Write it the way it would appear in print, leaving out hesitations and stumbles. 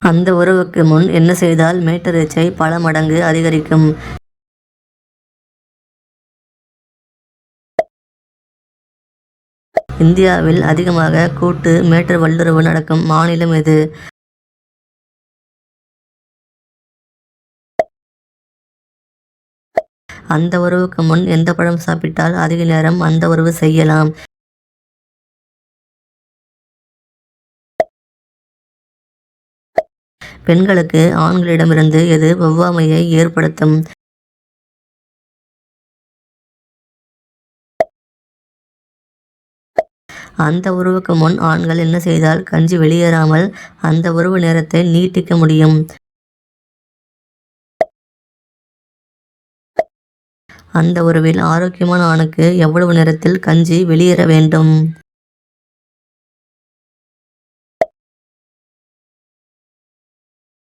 அந்த உறவுக்கு முன் என்ன செய்தால் மேட்டரேச்சை பல மடங்கு அதிகரிக்கும்? இந்தியாவில் அதிகமாக கூட்டு மேட்டர் வல்லுறவு நடக்கும் மாநிலம் எது? அந்த உறவுக்கு முன் எந்த பழம் சாப்பிட்டால் அதிக நேரம் அந்த உறவு செய்யலாம்? பெண்களுக்கு ஆண்களிடமிருந்து எது ஒவ்வாமையை ஏற்படுத்தும்? அந்த உறவுக்கு முன் ஆண்கள் என்ன செய்தால் கஞ்சி வெளியேறாமல் அந்த உறவு நேரத்தை நீட்டிக்க முடியும்? அந்த உறவில் ஆரோக்கியமான ஆணுக்கு எவ்வளவு நேரத்தில் கஞ்சி வெளியேற வேண்டும்?